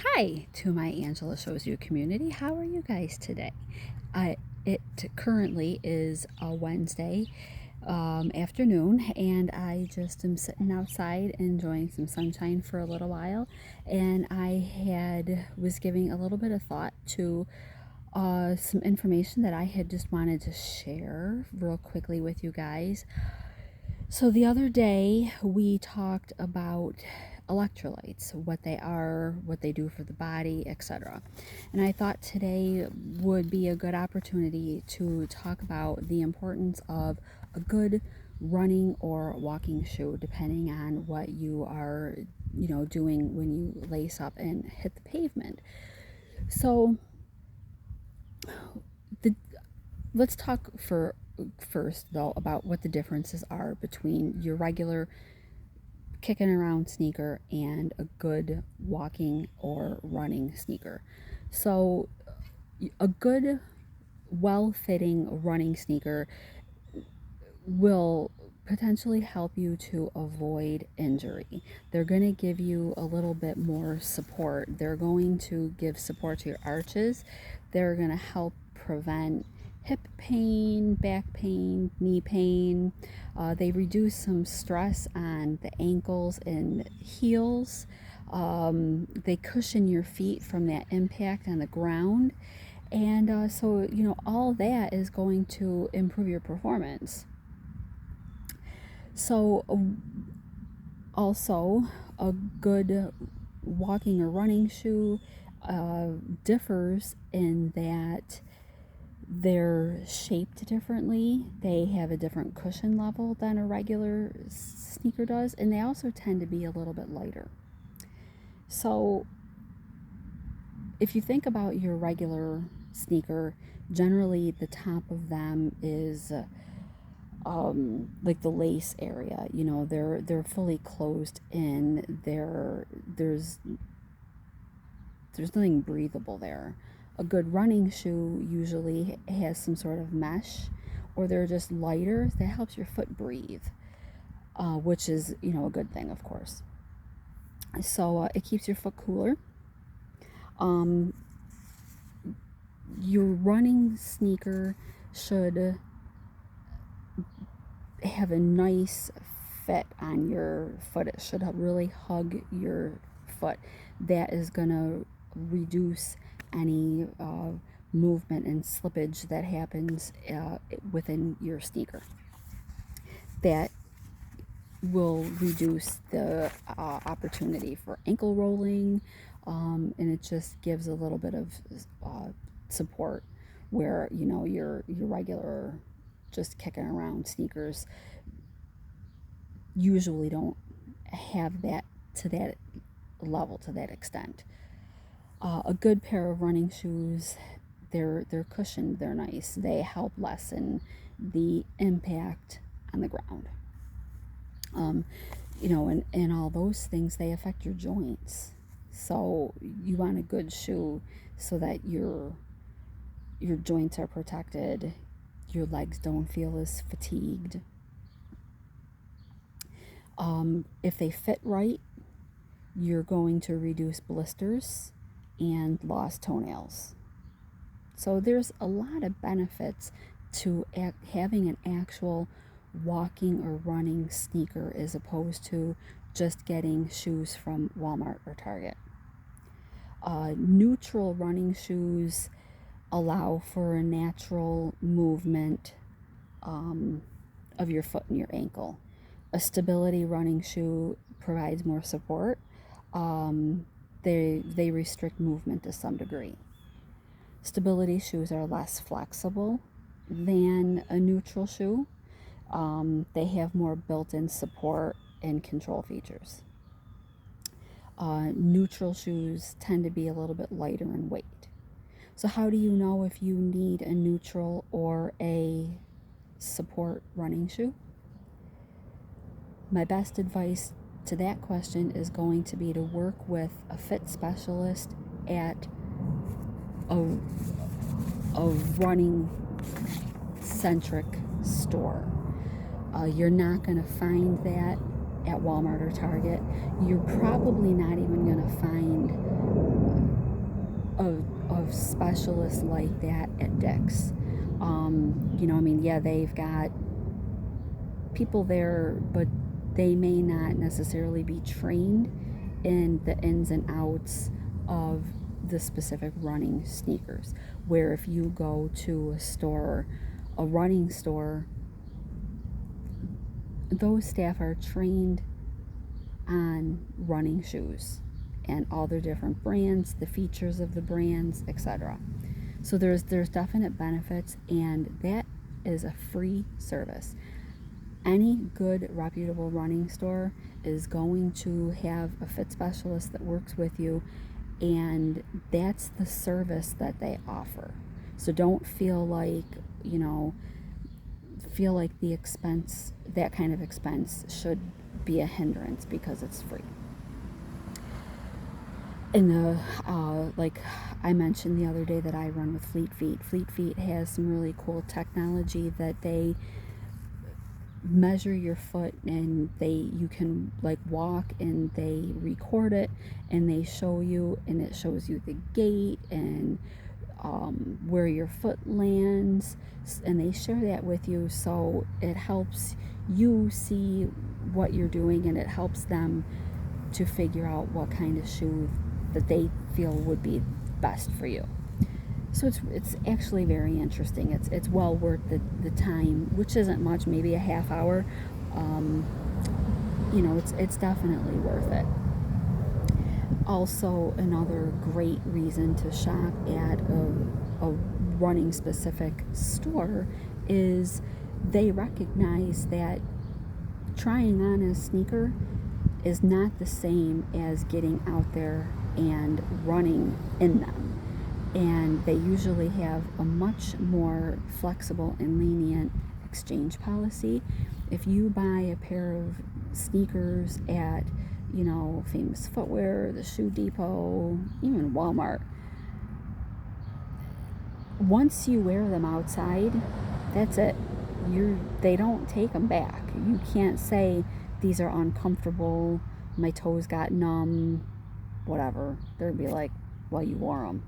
Hi to my Angela Shows You community. How are you guys today? Uh, it currently is a Wednesday afternoon, and I just am sitting outside enjoying some sunshine for a little while. And was giving a little bit of thought to some information that I had just wanted to share real quickly with you guys. So the other day we talked about electrolytes, what they are, what they do for the body, etc. And I thought today would be a good opportunity to talk about the importance of a good running or walking shoe, depending on what you are, doing when you lace up and hit the pavement. So the let's talk first though about what the differences are between your regular kicking around sneaker and a good walking or running sneaker. So, a good, well fitting running sneaker will potentially help you to avoid injury. They're going to give you a little bit more support. They're going to give support to your arches. They're going to help prevent hip pain, back pain, knee pain. They reduce some stress on the ankles and heels. They cushion your feet from that impact on the ground. And all that is going to improve your performance. So, also, a good walking or running shoe differs in that they're shaped differently. They have a different cushion level than a regular sneaker does, and they also tend to be a little bit lighter. So, if you think about your regular sneaker, generally the top of them is like the lace area. They're fully closed in. There's nothing breathable there. A good running shoe usually has some sort of mesh, or they're just lighter. That helps your foot breathe, which is a good thing, of course. So it keeps your foot cooler. Um, your running sneaker should have a nice fit on your foot. It should really hug your foot. That is going to reduce any movement and slippage that happens within your sneaker. That will reduce the opportunity for ankle rolling, and it just gives a little bit of support where your regular just kicking around sneakers usually don't have that to that level, to that extent. A good pair of running shoes, they're cushioned, they're nice, they help lessen the impact on the ground. And all those things, they affect your joints. So you want a good shoe so that your joints are protected, your legs don't feel as fatigued. If they fit right, you're going to reduce blisters and lost toenails. So there's a lot of benefits to having an actual walking or running sneaker as opposed to just getting shoes from Walmart or Target. Neutral running shoes allow for a natural movement of your foot and your ankle. A stability running shoe provides more support. They restrict movement to some degree. Stability shoes are less flexible than a neutral shoe. They have more built-in support and control features. Neutral shoes tend to be a little bit lighter in weight. So how do you know if you need a neutral or a support running shoe? My best advice to that question is going to be to work with a fit specialist at a running centric store. You're not going to find that at Walmart or Target. You're probably not even going to find specialists like that at Dick's. Yeah, they've got people there, but they may not necessarily be trained in the ins and outs of the specific running sneakers. Where if you go to a store, a running store, those staff are trained on running shoes and all their different brands, the features of the brands, etc. So there's definite benefits, and that is a free service. Any good reputable running store is going to have a fit specialist that works with you, and that's the service that they offer. So don't feel like the expense, that kind of expense, should be a hindrance because it's free. In the like I mentioned the other day that I run with Fleet Feet. Fleet Feet has some really cool technology that they measure your foot, and you can like walk, and they record it, and they show you, and it shows you the gait and where your foot lands, and they share that with you, so it helps you see what you're doing, and it helps them to figure out what kind of shoe that they feel would be best for you. So it's actually very interesting. It's well worth the time, which isn't much, maybe a half hour. It's definitely worth it. Also, another great reason to shop at a running specific store is they recognize that trying on a sneaker is not the same as getting out there and running in them. And they usually have a much more flexible and lenient exchange policy. If you buy a pair of sneakers at, Famous Footwear, the Shoe Depot, even Walmart, once you wear them outside, that's it. They don't take them back. You can't say these are uncomfortable, my toes got numb, whatever. They'd be like, well, you wore them.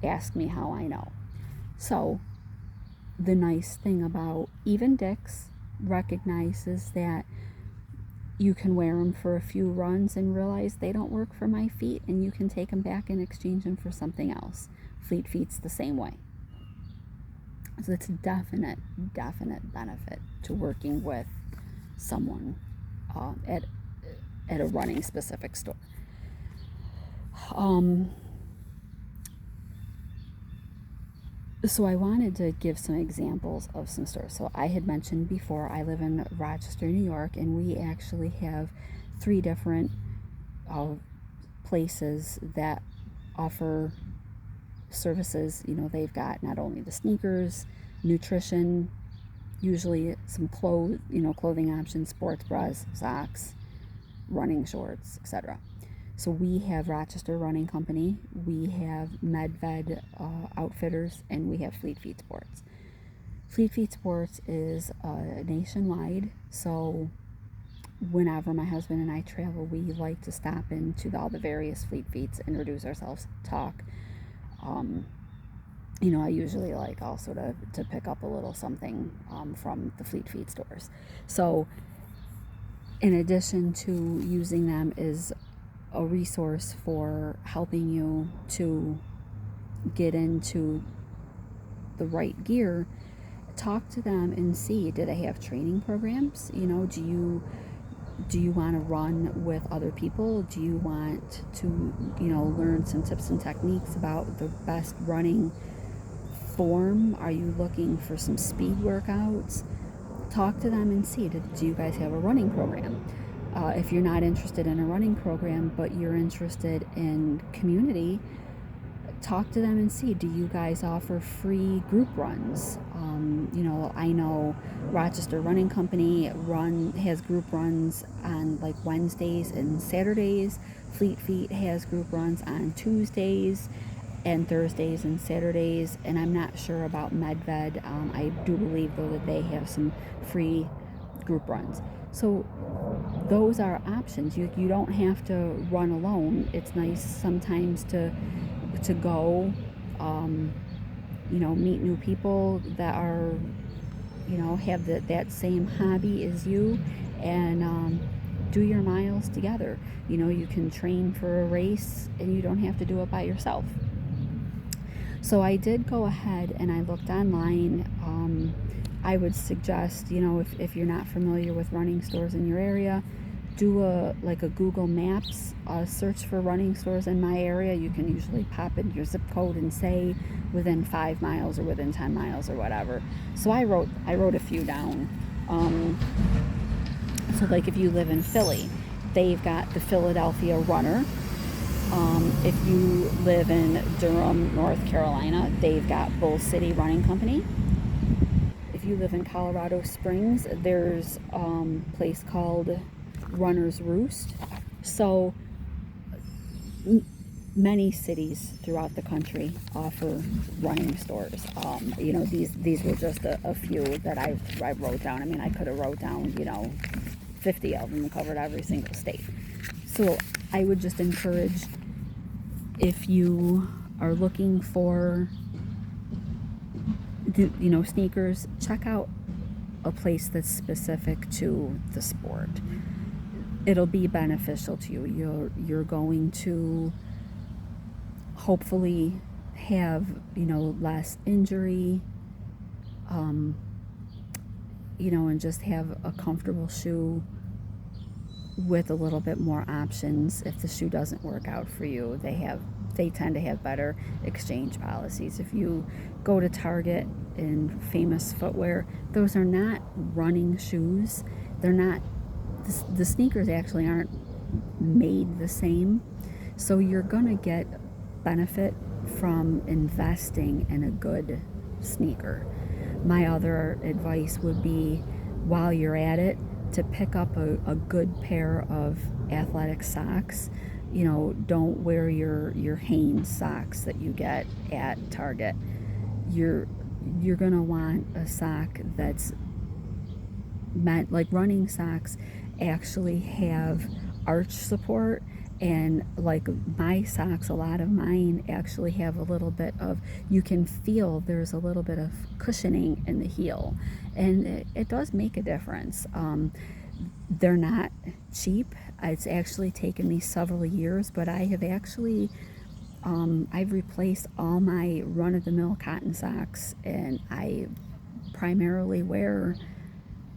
Ask me how I know. So the nice thing about even Dick's recognizes that you can wear them for a few runs and realize they don't work for my feet, and you can take them back and exchange them for something else. Fleet Feet's the same way. So it's a definite benefit to working with someone at a running specific store. So I wanted to give some examples of some stores. So I had mentioned before, I live in Rochester, New York, and we actually have 3 different places that offer services. They've got not only the sneakers, nutrition, usually some clothing options, sports bras, socks, running shorts, etc. So we have Rochester Running Company, we have MedVed Outfitters, and we have Fleet Feet Sports. Fleet Feet Sports is nationwide, so whenever my husband and I travel, we like to stop into all the various Fleet Feets, introduce ourselves, talk. I usually like also to pick up a little something from the Fleet Feet stores. So in addition to using them as a resource for helping you to get into the right gear, talk to them and see, do they have training programs? Do you want to run with other people? Do you want to learn some tips and techniques about the best running form? Are you looking for some speed workouts? Talk to them and see, do you guys have a running program? If you're not interested in a running program, but you're interested in community, talk to them and see, do you guys offer free group runs? I know Rochester Running Company has group runs on like Wednesdays and Saturdays. Fleet Feet has group runs on Tuesdays and Thursdays and Saturdays, and I'm not sure about MedVed. I do believe though that they have some free group runs. So those are options. You don't have to run alone. It's nice sometimes to go, meet new people that are, have that same hobby as you, and do your miles together. You can train for a race and you don't have to do it by yourself. So I did go ahead and I looked online. I would suggest, if you're not familiar with running stores in your area, do a Google Maps search for running stores in my area. You can usually pop in your zip code and say within 5 miles or within 10 miles or whatever. So I wrote a few down. So like if you live in Philly, they've got the Philadelphia Runner. If you live in Durham, North Carolina, they've got Bull City Running Company. If you live in Colorado Springs, there's a place called Runner's Roost. So many cities throughout the country offer running stores. These were just a few that I wrote down. I mean, I could have wrote down 50 of them and covered every single state. So I would just encourage, if you are looking for sneakers, check out a place that's specific to the sport. It'll be beneficial to you. You're going to hopefully have less injury, and just have a comfortable shoe with a little bit more options. If the shoe doesn't work out for you, they tend to have better exchange policies. If you go to Target and Famous Footwear, those are not running shoes. They're not, the sneakers actually aren't made the same. So you're gonna get benefit from investing in a good sneaker. My other advice would be, while you're at it, to pick up a good pair of athletic socks. Don't wear your Hanes socks that you get at Target. You're gonna want a sock that's meant, like running socks actually have arch support, and like my socks, a lot of mine actually have a little bit of, you can feel there's a little bit of cushioning in the heel, and it does make a difference. They're not cheap. It's actually taken me several years, but I have actually I've replaced all my run-of-the-mill cotton socks, and I primarily wear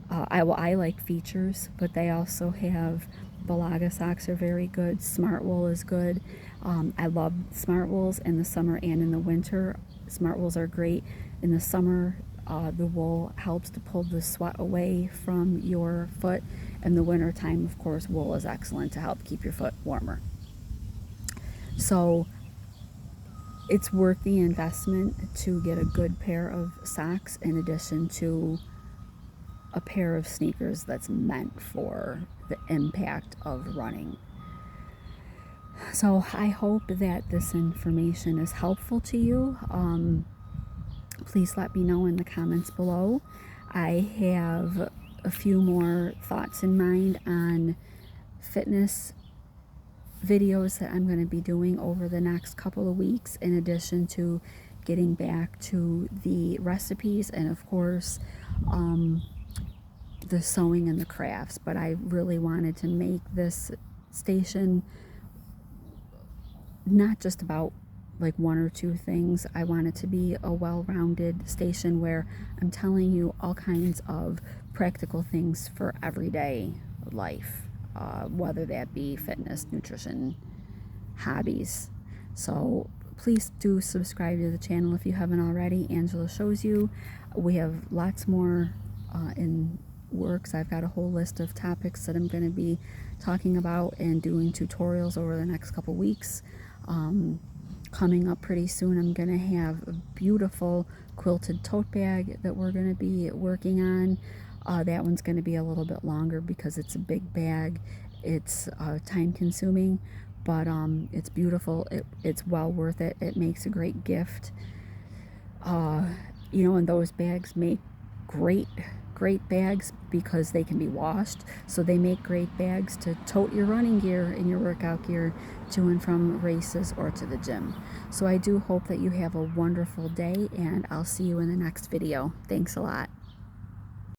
I like Features, but they also have, Balaga socks are very good. Smartwool is good. I love Smartwools in the summer and in the winter. Smartwools are great. In the summer, the wool helps to pull the sweat away from your foot. In the winter time, of course, wool is excellent to help keep your foot warmer. So it's worth the investment to get a good pair of socks in addition to a pair of sneakers that's meant for the impact of running. So I hope that this information is helpful to you. Please let me know in the comments below. I have a few more thoughts in mind on fitness videos that I'm going to be doing over the next couple of weeks, in addition to getting back to the recipes and of course the sewing and the crafts. But I really wanted to make this station not just about like one or two things. I want it to be a well-rounded station where I'm telling you all kinds of practical things for everyday life, whether that be fitness, nutrition, hobbies. So please do subscribe to the channel if you haven't already. Angela Shows You. We have lots more in works. I've got a whole list of topics that I'm going to be talking about and doing tutorials over the next couple weeks. Coming up pretty soon, I'm going to have a beautiful quilted tote bag that we're going to be working on. That one's going to be a little bit longer because it's a big bag. It's time consuming, but it's beautiful. It's well worth it. It makes a great gift. And those bags make great bags because they can be washed. So they make great bags to tote your running gear and your workout gear to and from races or to the gym. So I do hope that you have a wonderful day, and I'll see you in the next video. Thanks a lot.